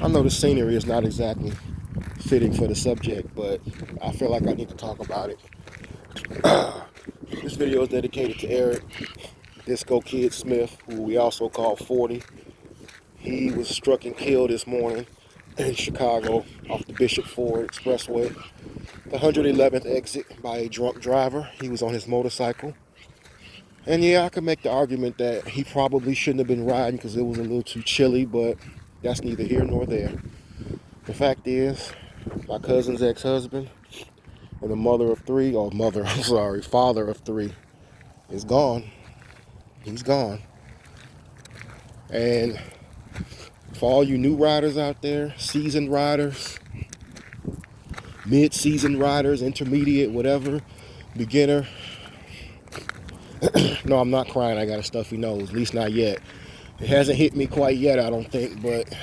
I know the scenery is not exactly fitting for the subject, but I feel like I need to talk about it. This video is dedicated to Eric Disco Kid Smith, who we also call 40. He was struck and killed this morning in Chicago off the Bishop Ford Expressway, the 111th exit, by a drunk driver. He was on his motorcycle. And yeah, I could make the argument that he probably shouldn't have been riding because it was a little too chilly, but that's neither here nor there. The fact is, my cousin's ex-husband and the mother of three, or mother, I'm sorry, father of three, is gone. He's gone. And for all you new riders out there, seasoned riders, mid-season riders, intermediate, whatever, beginner, no, I'm not crying, I got a stuffy nose, at least not yet. It hasn't hit me quite yet, I don't think, but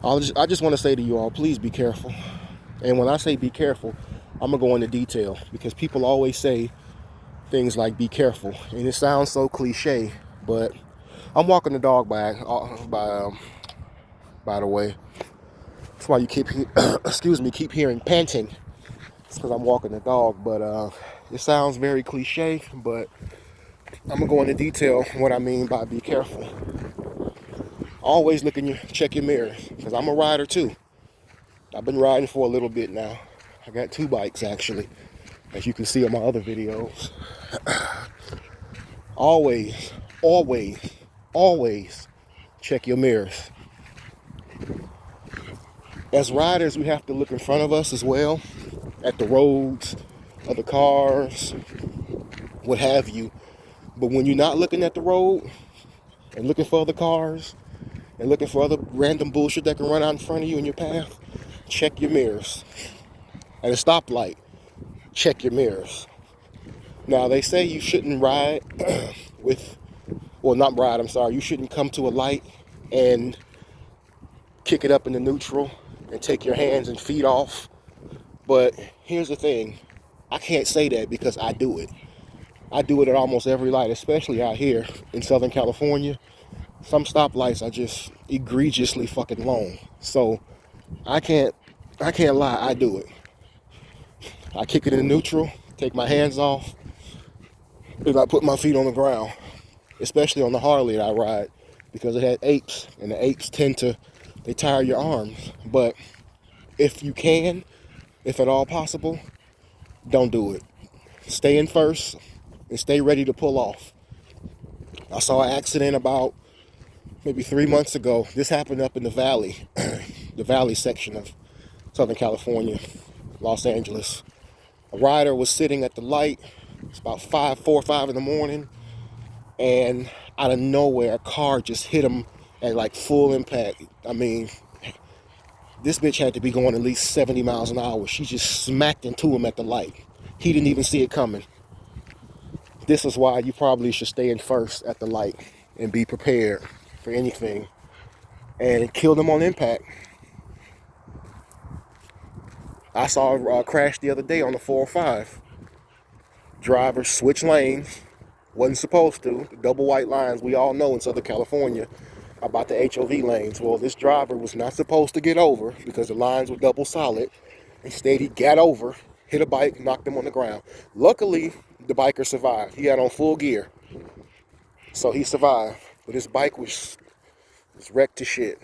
I just want to say to you all, please be careful. And when I say be careful, I'm going to go into detail because people always say things like be careful. And it sounds so cliche, but I'm walking the dog by the way. That's why you keep, keep hearing panting. It's because I'm walking the dog, but it sounds very cliche, but I'm going to go into detail what I mean by be careful. Always check your mirrors, because I'm a rider too. I've been riding for a little bit now. I got 2 bikes actually, as you can see on my other videos. Always, always, always check your mirrors. As riders, we have to look in front of us as well, at the roads, other cars, what have you. But when you're not looking at the road and looking for other cars and looking for other random bullshit that can run out in front of you in your path, check your mirrors. At a stoplight, check your mirrors. Now, they say you shouldn't ride you shouldn't come to a light and kick it up into neutral and take your hands and feet off. But here's the thing, I can't say that because I do it. I do it at almost every light, especially out here in Southern California. Some stoplights are just egregiously fucking long. So I can't lie, I do it. I kick it in neutral, take my hands off, and I put my feet on the ground, especially on the Harley that I ride, because it had apes, and the apes they tire your arms. But if you can, if at all possible, don't do it. Stay in first and stay ready to pull off. I saw an accident about maybe 3 months ago. This happened up in the valley, the valley section of Southern California, Los Angeles. A rider was sitting at the light. It's about 4 or 5 in the morning, and out of nowhere, a car just hit him at like full impact. I mean, this bitch had to be going at least 70 miles an hour. She just smacked into him at the light. He didn't even see it coming. This is why you probably should stay in first at the light and be prepared for anything. And it killed him on impact. I saw a crash the other day on the 405. Driver switched lanes. Wasn't supposed to. The double white lines we all know in Southern California about the HOV lanes. Well, this driver was not supposed to get over because the lines were double solid. Instead, he got over, hit a bike, knocked him on the ground. Luckily, the biker survived. He had on full gear, so he survived. But his bike was wrecked to shit.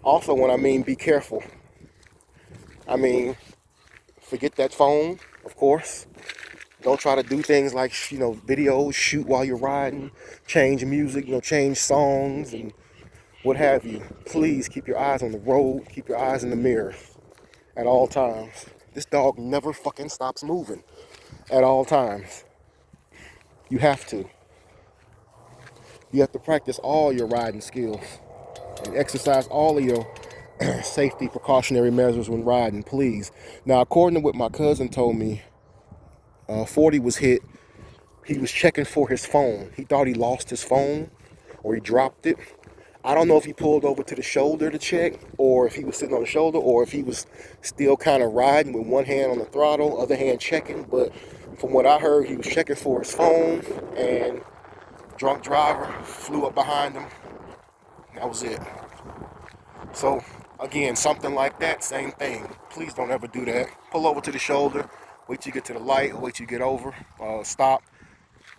Also, when I mean be careful, I mean forget that phone, of course. Don't try to do things like, videos, shoot while you're riding, change music, change songs and what have you. Please keep your eyes on the road, keep your eyes in the mirror at all times. This dog never fucking stops moving at all times. You have to. You have to practice all your riding skills and exercise all of your safety precautionary measures when riding, please. Now, according to what my cousin told me, 40 was hit. He was checking for his phone. He thought he lost his phone or he dropped it. I don't know if he pulled over to the shoulder to check, or if he was sitting on the shoulder, or if he was still kind of riding with one hand on the throttle, other hand checking. But from what I heard, he was checking for his phone, and drunk driver flew up behind him, That was it. So again, something like that, same thing. Please don't ever do that. Pull over to the shoulder, wait till you get to the light, or wait till you get over, stop.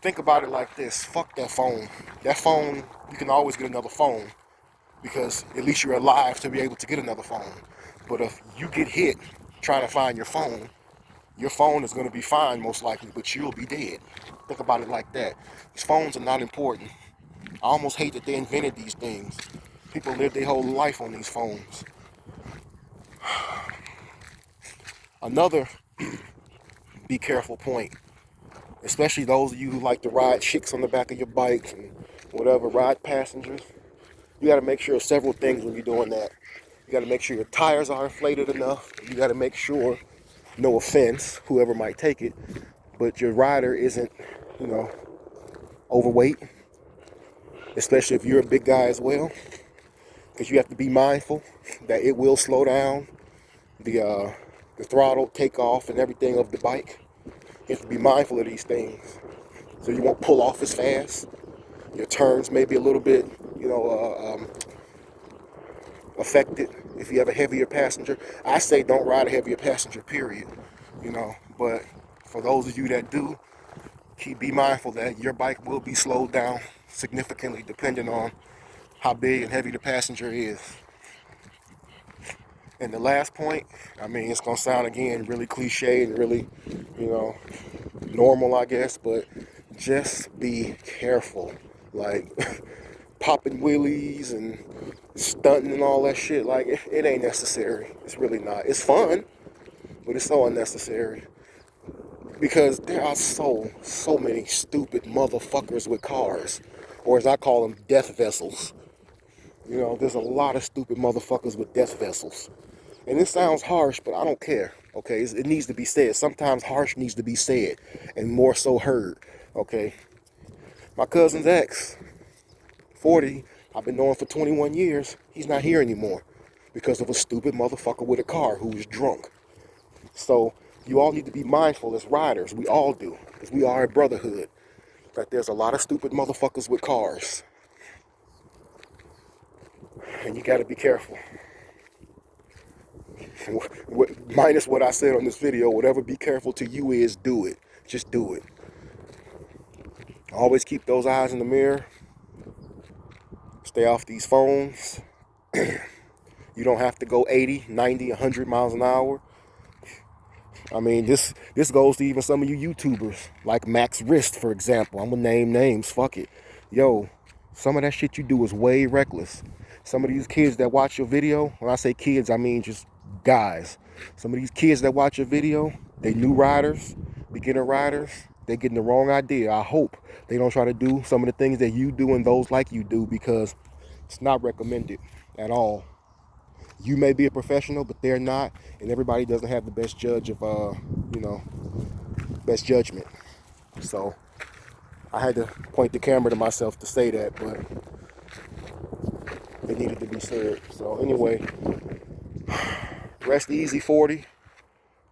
Think about it like this: fuck that phone. That phone, you can always get another phone because at least you're alive to be able to get another phone. But if you get hit trying to find your phone is going to be fine most likely, but you'll be dead. Think about it like that. These phones are not important. I almost hate that they invented these things. People live their whole life on these phones. Another be careful point, especially those of you who like to ride chicks on the back of your bikes and whatever, ride passengers. You got to make sure of several things when you're doing that. You got to make sure your tires are inflated enough. You got to make sure, no offense, whoever might take it, but your rider isn't, you know, overweight, especially if you're a big guy as well, because you have to be mindful that it will slow down the throttle, takeoff, and everything of the bike. You have to be mindful of these things so you won't pull off as fast. Your turns may be a little bit, affected if you have a heavier passenger. I say don't ride a heavier passenger, period. But for those of you that do, be mindful that your bike will be slowed down significantly depending on how big and heavy the passenger is. And the last point, I mean, it's gonna sound again really cliche and really, normal, I guess, but just be careful. Like popping wheelies and stunting and all that shit, like it ain't necessary. It's really not. It's fun, but it's so unnecessary. Because there are so many stupid motherfuckers with cars, or as I call them, death vessels. There's a lot of stupid motherfuckers with death vessels. And it sounds harsh, but I don't care, okay? It needs to be said. Sometimes harsh needs to be said, and more so heard, okay? My cousin's ex, 40, I've been knowing for 21 years, he's not here anymore because of a stupid motherfucker with a car who was drunk. So you all need to be mindful as riders. We all do, because we are a brotherhood. That there's a lot of stupid motherfuckers with cars. And you got to be careful. Minus what I said on this video, whatever be careful to you is, do it. Just do it. Always keep those eyes in the mirror. Stay off these phones. You don't have to go 80, 90, 100 miles an hour. I mean, this goes to even some of you YouTubers, like Max Wrist, for example. I'm going to name names. Fuck it. Yo, some of that shit you do is way reckless. Some of these kids that watch your video, when I say kids, I mean just guys. Some of these kids that watch your video, they new riders, beginner riders, they getting the wrong idea. I hope they don't try to do some of the things that you do and those like you do, because it's not recommended at all. You may be a professional, but they're not, and everybody doesn't have the best judge of, best judgment. So I had to point the camera to myself to say that, but it needed to be said. So anyway, rest easy, 40.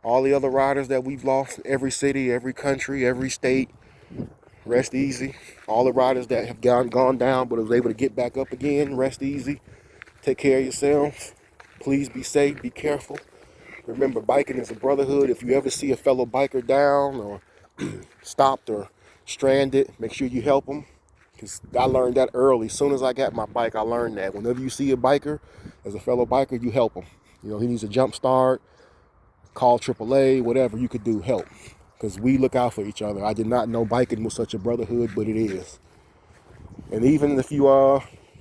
All the other riders that we've lost, every city, every country, every state, rest easy. All the riders that have gone down but was able to get back up again, rest easy. Take care of yourselves. Please be safe, be careful. Remember, biking is a brotherhood. If you ever see a fellow biker down or stopped or stranded, make sure you help them. Because I learned that early. As soon as I got my bike, I learned that. Whenever you see a biker, as a fellow biker, you help him. He needs a jump start, call AAA, whatever you could do, help. Because we look out for each other. I did not know biking was such a brotherhood, but it is. And even if you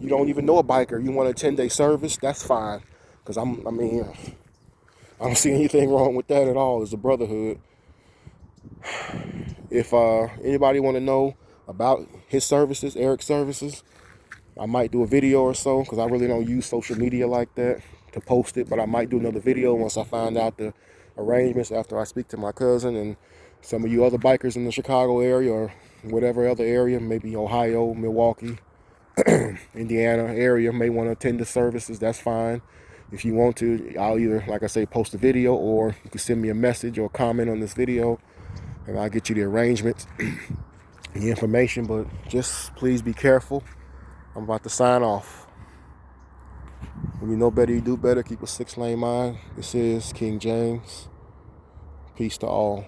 don't even know a biker, you want a 10-day service, that's fine. Because I don't see anything wrong with that at all. It's a brotherhood. If anybody want to know about his services, Eric's services, I might do a video or so, because I really don't use social media like that to post it. But I might do another video once I find out the arrangements, after I speak to my cousin and some of you other bikers in the Chicago area or whatever other area, maybe Ohio, Milwaukee, Indiana area, may want to attend the services. That's fine. If you want to, I'll either, like I say, post a video, or you can send me a message or comment on this video, and I'll get you the arrangements, the information. But just please be careful. I'm about to sign off. When you know better, you do better. Keep a 6-lane mind. This is King James. Peace to all.